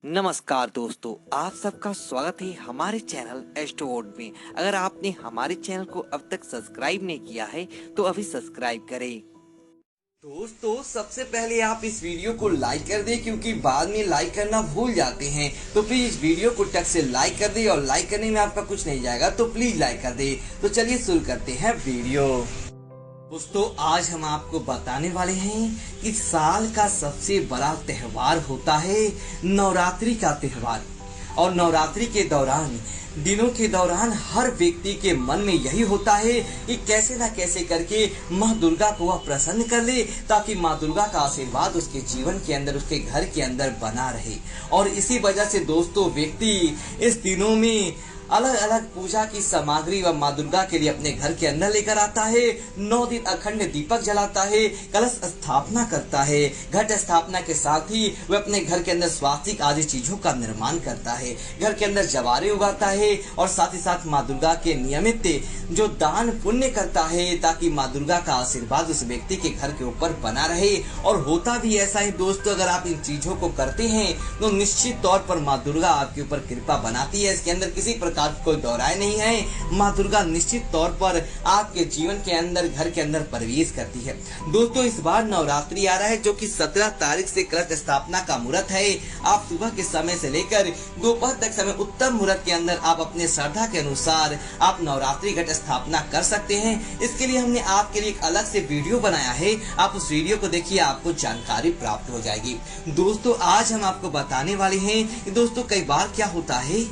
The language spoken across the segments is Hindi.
नमस्कार दोस्तों, आप सबका स्वागत है हमारे चैनल एस्ट्रोवर्ड में। अगर आपने हमारे चैनल को अब तक सब्सक्राइब नहीं किया है तो अभी सब्सक्राइब करें। दोस्तों सबसे पहले आप इस वीडियो को लाइक कर दें, क्योंकि बाद में लाइक करना भूल जाते हैं। तो प्लीज वीडियो को टक से लाइक कर दें, और लाइक करने में आपका कुछ नहीं जाएगा, तो प्लीज लाइक कर दें। तो चलिए शुरू करते हैं वीडियो। दोस्तों आज हम आपको बताने वाले हैं कि साल का सबसे बड़ा त्योहार होता है नवरात्रि का त्योहार। और नवरात्रि के दौरान दिनों के दौरान हर व्यक्ति के मन में यही होता है कि कैसे ना कैसे करके माँ दुर्गा को वह प्रसन्न कर ले, ताकि माँ दुर्गा का आशीर्वाद उसके जीवन के अंदर, उसके घर के अंदर बना रहे। और इसी वजह से दोस्तों व्यक्ति इस दिनों में अलग अलग पूजा की सामग्री व माँ दुर्गा के लिए अपने घर के अंदर लेकर आता है। 9 दिन अखंड दीपक जलाता है, कलश स्थापना करता है। घट स्थापना के साथ ही वह अपने घर के अंदर स्वास्तिक आदि चीजों का निर्माण करता है, घर के अंदर जवारे उगाता है, और साथ ही साथ माँ दुर्गा के नियमित जो दान पुण्य करता है, ताकि माँ दुर्गा का आशीर्वाद उस व्यक्ति के घर के ऊपर बना रहे। और होता भी ऐसा है दोस्तों, अगर आप इन चीजों को करते हैं तो निश्चित तौर पर माँ दुर्गा आपके ऊपर कृपा बनाती है। इसके अंदर किसी प्रकार कोई दोहराए नहीं है। माँ दुर्गा निश्चित तौर पर आपके जीवन के अंदर, घर के अंदर प्रवेश करती है। दोस्तों इस बार नवरात्रि आ रहा है, जो कि 17 तारीख से कलश स्थापना का मुहूर्त है। आप सुबह के समय से लेकर दोपहर तक समय उत्तम मुहूर्त के अंदर आप अपने श्रद्धा के अनुसार आप नवरात्रि घट स्थापना कर सकते हैं। इसके लिए हमने आपके लिए एक अलग से वीडियो बनाया है, आप उस वीडियो को देखिए, आपको जानकारी प्राप्त हो जाएगी। दोस्तों आज हम आपको बताने वाले हैं कि दोस्तों कई बार क्या होता है,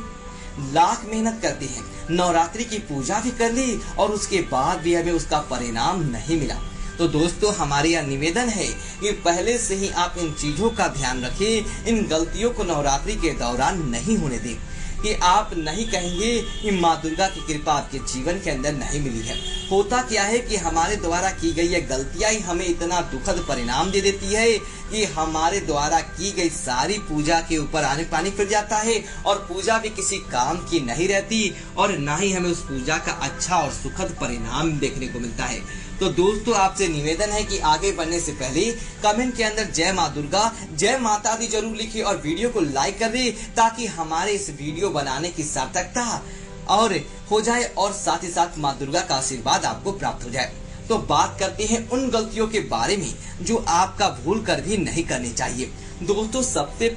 लाख मेहनत करते हैं, नवरात्रि की पूजा भी कर ली और उसके बाद भी हमें उसका परिणाम नहीं मिला। तो दोस्तों हमारे यहाँ निवेदन है कि पहले से ही आप इन चीजों का ध्यान रखें, इन गलतियों को नवरात्रि के दौरान नहीं होने दें, कि आप नहीं कहेंगे कि माँ दुर्गा की कृपा आपके जीवन के अंदर नहीं मिली है। होता क्या है कि हमारे द्वारा की गई ये गलतियां ही हमें इतना दुखद परिणाम दे देती है कि हमारे द्वारा की गई सारी पूजा के ऊपर आने पानी फिर जाता है, और पूजा भी किसी काम की नहीं रहती, और ना ही हमें उस पूजा का अच्छा और सुखद परिणाम देखने को मिलता है। तो दोस्तों आपसे निवेदन है कि आगे बढ़ने से पहले कमेंट के अंदर जय माँ दुर्गा, जय माता दी जरूर लिखिए, और वीडियो को लाइक कर दे, ताकि हमारे इस वीडियो बनाने की सार्थकता और हो जाए, और साथ ही साथ माँ दुर्गा का आशीर्वाद आपको प्राप्त हो जाए। तो बात करते हैं उन गलतियों के बारे में जो आपका भूल कर भी नहीं करनी चाहिए। दोस्तों सबसे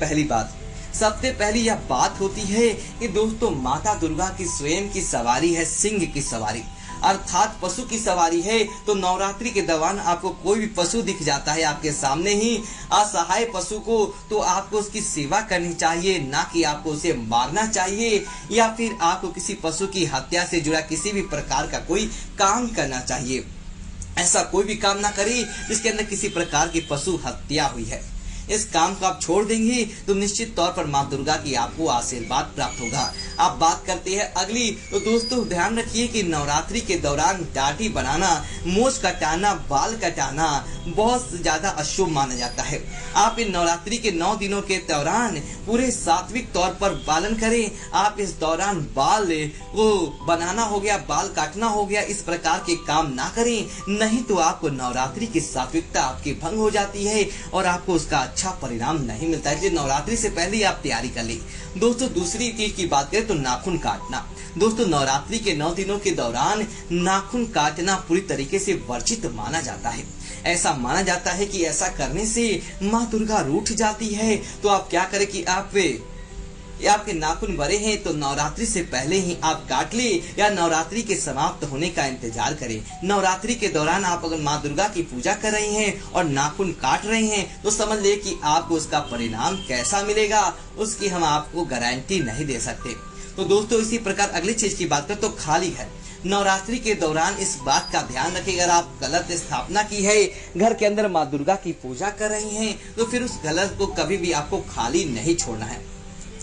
पहली यह बात होती है कि दोस्तों माता दुर्गा की स्वयं की सवारी है सिंह की सवारी, अर्थात पशु की सवारी है। तो नवरात्रि के दौरान आपको कोई भी पशु दिख जाता है आपके सामने ही, असहाय पशु को, तो आपको उसकी सेवा करनी चाहिए, ना कि आपको उसे मारना चाहिए, या फिर आपको किसी पशु की हत्या से जुड़ा किसी भी प्रकार का कोई काम करना चाहिए। ऐसा कोई भी काम ना करें जिसके अंदर किसी प्रकार की पशु हत्या हुई है। इस काम को आप छोड़ देंगे तो निश्चित तौर पर माँ दुर्गा की आपको आशीर्वाद प्राप्त होगा। आप बात करते हैं अगली, तो दोस्तों ध्यान रखिए कि नवरात्रि के दौरान दाढ़ी बनाना, मूंछ कटाना, बाल कटाना बहुत ज्यादा अशुभ माना जाता है। आप इन नवरात्रि के 9 दिनों के दौरान पूरे सात्विक तौर पर पालन करें। आप इस दौरान बाल को बनाना हो गया, बाल काटना हो गया, इस प्रकार के काम ना करें, नहीं तो आपको नवरात्रि की सात्विकता आपकी भंग हो जाती है और आपको उसका अच्छा परिणाम नहीं मिलता है। इसलिए नवरात्रि से पहले ही आप तैयारी कर ली। दोस्तों दूसरी चीज की बात करें तो नाखून काटना। दोस्तों नवरात्रि के 9 दिनों के दौरान नाखून काटना पूरी तरीके से वर्जित माना जाता है। ऐसा माना जाता है कि ऐसा करने से माँ दुर्गा रूठ जाती है। तो आप क्या करें कि आपके नाखून बड़े हैं तो नवरात्रि से पहले ही आप काट ले, या नवरात्रि के समाप्त होने का इंतजार करें। नवरात्रि के दौरान आप अगर माँ दुर्गा की पूजा कर रही हैं और नाखून काट रही हैं तो समझ ले कि आपको उसका परिणाम कैसा मिलेगा, उसकी हम आपको गारंटी नहीं दे सकते। तो दोस्तों इसी प्रकार अगली चीज की बात करें तो खाली घर। नवरात्रि के दौरान इस बात का ध्यान रखें, अगर आप गलत स्थापना की है, घर के अंदर माँ दुर्गा की पूजा कर रही हैं, तो फिर उस गलत को कभी भी आपको खाली नहीं छोड़ना है।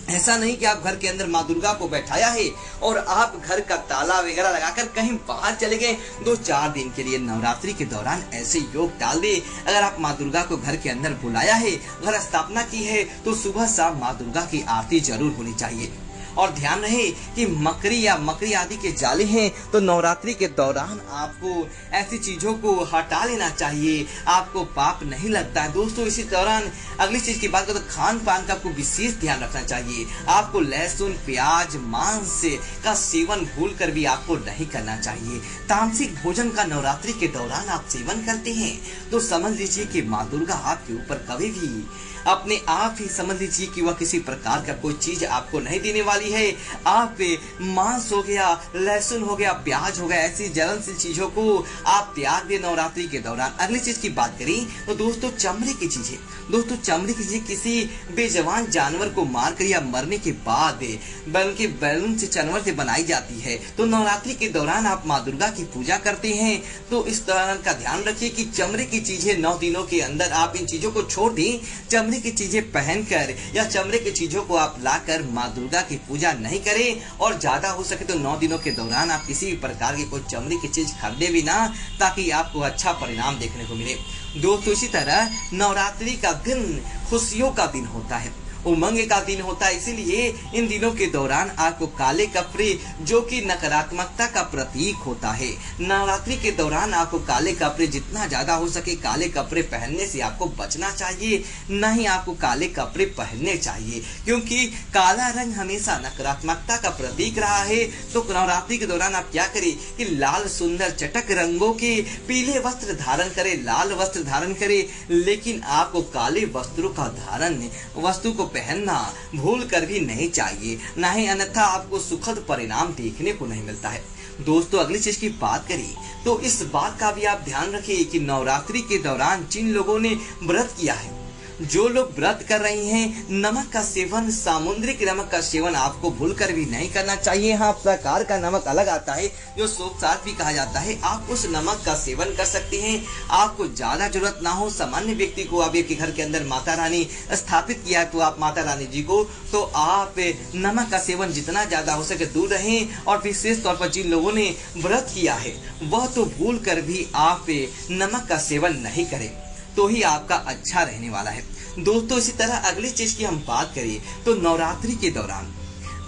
ऐसा नहीं कि आप घर के अंदर माँ दुर्गा को बैठाया है और आप घर का ताला वगैरह लगाकर कहीं बाहर चले गए 2-4 दिन के लिए। नवरात्रि के दौरान ऐसे योग डाल दे। अगर आप माँ दुर्गा को घर के अंदर बुलाया है, घर स्थापना की है, तो सुबह शाम माँ दुर्गा की आरती जरूर होनी चाहिए। और ध्यान रहे कि मकड़ी या मकड़ी आदि के जाले हैं तो नवरात्रि के दौरान आपको ऐसी चीजों को हटा लेना चाहिए, आपको पाप नहीं लगता है। दोस्तों इसी दौरान अगली चीज की बात करें तो खान पान का आपको विशेष ध्यान रखना चाहिए। आपको लहसुन, प्याज, मांस का सेवन भूल कर भी आपको नहीं करना चाहिए। तामसिक भोजन का नवरात्रि के दौरान आप सेवन करते हैं तो समझ लीजिए कि माँ दुर्गा आपके ऊपर कभी भी अपने आप ही समझ लीजिए कि वह किसी प्रकार का कोई चीज आपको नहीं देने वाली है। आप मांस हो गया, लहसुन हो गया, प्याज हो गया, ऐसी जलनशील चीजों को आप त्याग दे नवरात्रि के दौरान। अगली चीज की बात करें तो दोस्तों चमड़े की चीजें, दोस्तों चमड़े की चीजें किसी बेजवान जानवर को मारकर या मरने के बाद बल्कि बैलून से जानवर से बनाई जाती है। तो नवरात्रि के दौरान आप माँ दुर्गा की पूजा करते हैं तो इस दौरान का ध्यान रखिए कि चमड़े की चीजें 9 दिनों के अंदर आप इन चीजों को छोड़ दें। चमड़े की चीजें पहनकर या चमड़े की चीजों को आप लाकर माँ दुर्गा की पूजा नहीं करें और ज्यादा हो सके तो 9 दिनों के दौरान आप किसी भी प्रकार की कोई चमड़े की चीज खरीदे भी ना, ताकि आपको अच्छा परिणाम देखने को मिले। दोस्तों इसी तरह नवरात्रि का दिन खुशियों का दिन होता है, उमंग का दिन होता है, इसीलिए इन दिनों के दौरान आपको काले कपड़े जो कि नकारात्मकता का प्रतीक होता है, नवरात्रि के दौरान आपको काले कपड़े जितना ज्यादा हो सके काले कपड़े पहनने से आपको बचना चाहिए, न ही आपको काले कपड़े पहनने चाहिए, क्योंकि काला रंग हमेशा नकारात्मकता का प्रतीक रहा है। तो नवरात्रि के दौरान आप क्या करें कि लाल सुंदर चटक रंगों के पीले वस्त्र धारण करें, लाल वस्त्र धारण करें, लेकिन आपको काले वस्त्रों का धारण वस्तु को पहनना भूल कर भी नहीं चाहिए, ना ही अन्यथा आपको सुखद परिणाम देखने को नहीं मिलता है। दोस्तों अगली चीज की बात करें तो इस बात का भी आप ध्यान रखिए कि नवरात्रि के दौरान जिन लोगों ने व्रत किया है, जो लोग व्रत कर रहे हैं, नमक का सेवन, सामुद्रिक नमक का सेवन आपको भूलकर भी नहीं करना चाहिए। हाँ प्रकार का नमक अलग आता है जो सोपसार भी कहा जाता है, आप उस नमक का सेवन कर सकते हैं। आपको ज्यादा जरूरत ना हो, सामान्य व्यक्ति को आप आपके घर के अंदर माता रानी स्थापित किया है तो आप माता रानी जी को तो आप नमक का सेवन जितना ज्यादा हो सके दूर रहें। और विशेष तौर पर जिन लोगों ने व्रत किया है वह तो भूल कर भी आप नमक का सेवन नहीं करें तो ही आपका अच्छा रहने वाला है। दोस्तों इसी तरह अगली चीज की हम बात करें तो नवरात्रि के दौरान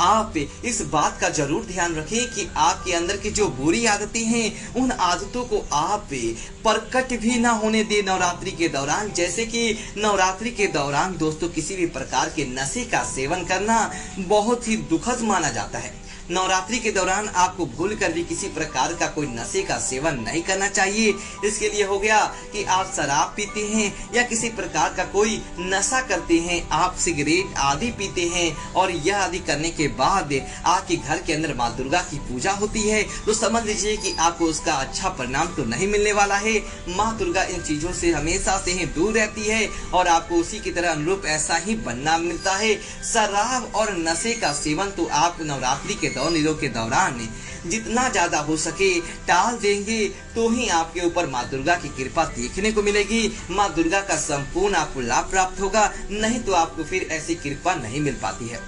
आप इस बात का जरूर ध्यान रखें कि आपके अंदर की जो बुरी आदतें हैं उन आदतों को आप प्रकट भी ना होने दे नवरात्रि के दौरान। जैसे कि नवरात्रि के दौरान दोस्तों किसी भी प्रकार के नशे का सेवन करना बहुत ही दुखद माना जाता है। नवरात्रि के दौरान आपको भूल कर भी किसी प्रकार का कोई नशे का सेवन नहीं करना चाहिए। इसके लिए हो गया कि आप शराब पीते हैं या किसी प्रकार का कोई नशा करते हैं, आप सिगरेट आदि पीते हैं और यह आदि करने के बाद आपके घर के अंदर माँ दुर्गा की पूजा होती है तो समझ लीजिए कि आपको उसका अच्छा परिणाम तो नहीं मिलने वाला है। माँ दुर्गा इन चीजों से हमेशा से ही दूर रहती है और आपको उसी की तरह अनुरूप ऐसा ही बनना मिलता है। शराब और नशे का सेवन तो आप नवरात्रि के दिनों के दौरान जितना ज्यादा हो सके टाल देंगे तो ही आपके ऊपर माँ दुर्गा की कृपा देखने को मिलेगी, माँ दुर्गा का संपूर्ण आपको लाभ प्राप्त होगा, नहीं तो आपको फिर ऐसी कृपा नहीं मिल पाती है।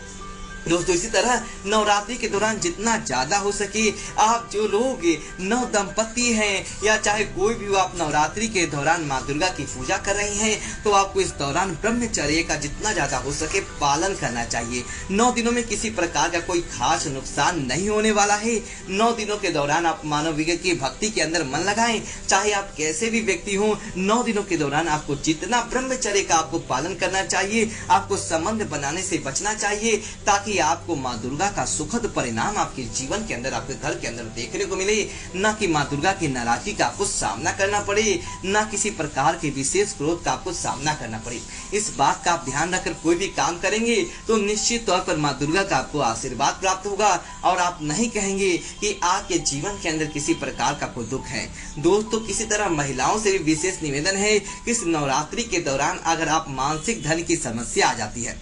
दोस्तों इसी तरह नवरात्रि के दौरान जितना ज्यादा हो सके आप जो लोग नव दंपति हैं या चाहे कोई भी हो, आप नवरात्रि के दौरान माँ दुर्गा की पूजा कर रहे हैं तो आपको इस दौरान ब्रह्मचर्य का जितना ज्यादा हो सके पालन करना चाहिए। 9 दिनों में किसी प्रकार का कोई खास नुकसान नहीं होने वाला है। 9 दिनों के दौरान आप मानव विज्ञान की भक्ति के अंदर मन लगाएं, चाहे आप कैसे भी व्यक्ति हो। 9 दिनों के दौरान आपको जितना ब्रह्मचर्य का आपको पालन करना चाहिए, आपको संबंध बनाने से बचना चाहिए ताकि आपको माँ दुर्गा का सुखद परिणाम आपके जीवन के अंदर, आपके घर के अंदर देखने को मिले, न कि माँ दुर्गा की नाराजगी का आपको सामना करना पड़े, न किसी प्रकार के विशेष क्रोध का आपको सामना करना पड़े। इस बात का आप ध्यान रखकर कोई भी काम करेंगे तो निश्चित तौर पर माँ दुर्गा का आपको आशीर्वाद प्राप्त होगा और आप नहीं कहेंगे कि आपके जीवन के अंदर किसी प्रकार का कोई दुख है। दोस्तों किसी तरह महिलाओं से भी विशेष निवेदन है कि इस नवरात्रि के दौरान अगर आप मानसिक धन की समस्या आ जाती है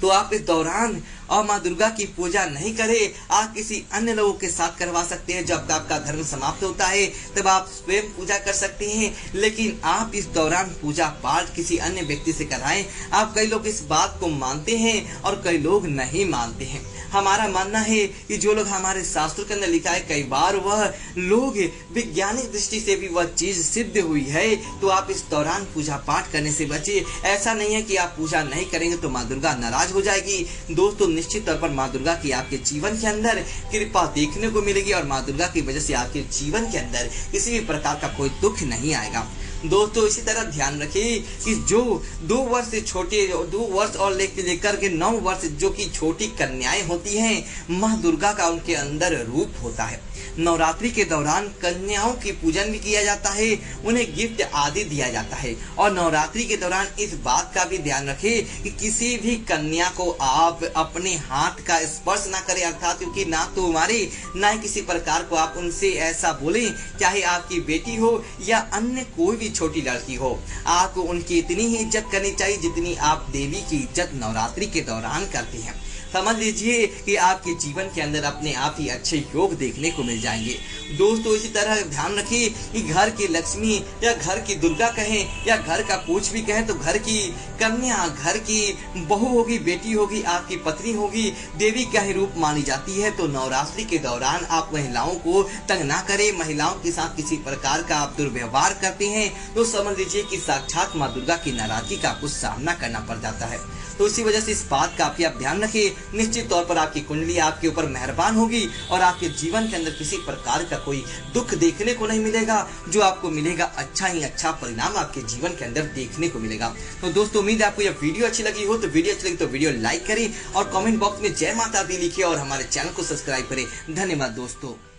तो आप इस दौरान और माँ दुर्गा की पूजा नहीं करें, आप किसी अन्य लोगों के साथ करवा सकते हैं। जब आपका धर्म समाप्त होता है तब आप स्वयं पूजा कर सकते हैं, लेकिन आप इस दौरान पूजा पाठ किसी अन्य व्यक्ति से कराएं। आप कई लोग इस बात को मानते हैं और कई लोग नहीं मानते हैं। हमारा मानना है कि जो लोग हमारे शास्त्रों के अंदर लिखा है कई बार वह लोग वैज्ञानिक दृष्टि से भी वह चीज सिद्ध हुई है, तो आप इस दौरान पूजा पाठ करने से बचे। ऐसा नहीं है कि आप पूजा नहीं करेंगे तो माँ दुर्गा नाराज हो जाएगी। दोस्तों निश्चित तौर पर माँ दुर्गा की आपके जीवन के अंदर कृपा देखने को मिलेगी और माँ दुर्गा की वजह से आपके जीवन के अंदर किसी भी प्रकार का कोई दुख नहीं आएगा। दोस्तों इसी तरह ध्यान रखिए कि जो 2 वर्ष से छोटे 2 वर्ष और लेकर के 9 वर्ष जो कि छोटी कन्याएं होती हैं, माँ दुर्गा का उनके अंदर रूप होता है। नवरात्रि के दौरान कन्याओं की पूजन भी किया जाता है, उन्हें गिफ्ट आदि दिया जाता है। और नवरात्रि के दौरान इस बात का भी ध्यान रखें कि किसी भी कन्या को आप अपने हाथ का स्पर्श ना करें, अर्थात क्योंकि ना तो मारे ना ही किसी प्रकार को आप उनसे ऐसा बोलें, चाहे आपकी बेटी हो या अन्य कोई भी छोटी लड़की हो। आपको उनकी इतनी ही इज्जत करनी चाहिए जितनी आप देवी की इज्जत नवरात्रि के दौरान करते हैं। समझ लीजिए कि आपके जीवन के अंदर अपने आप ही अच्छे योग देखने को मिल जाएंगे। दोस्तों इसी तरह ध्यान रखिए कि घर की लक्ष्मी या घर की दुर्गा कहें या घर का कुछ भी कहें, तो घर की कन्या, घर की बहू होगी, बेटी होगी, आपकी पत्नी होगी, देवी का ही रूप मानी जाती है। तो नवरात्रि के दौरान आप महिलाओं को तंग ना करें, महिलाओं के साथ किसी प्रकार का आप दुर्व्यवहार करते हैं तो समझ लीजिए कि साक्षात माँ दुर्गा की नाराजगी का आपको सामना करना पड़ जाता है। तो इसी वजह से इस बात का आप ध्यान रखिए, निश्चित तौर पर आपकी कुंडली आपके ऊपर मेहरबान होगी और आपके जीवन के अंदर किसी प्रकार का कोई दुख देखने को नहीं मिलेगा। जो आपको मिलेगा अच्छा ही अच्छा परिणाम आपके जीवन के अंदर देखने को मिलेगा। तो दोस्तों उम्मीद है आपको यह वीडियो अच्छी लगी हो, तो वीडियो अच्छी लगी तो वीडियो लाइक करें और कमेंट बॉक्स में जय माता दी लिखिए और हमारे चैनल को सब्सक्राइब करें। धन्यवाद दोस्तों।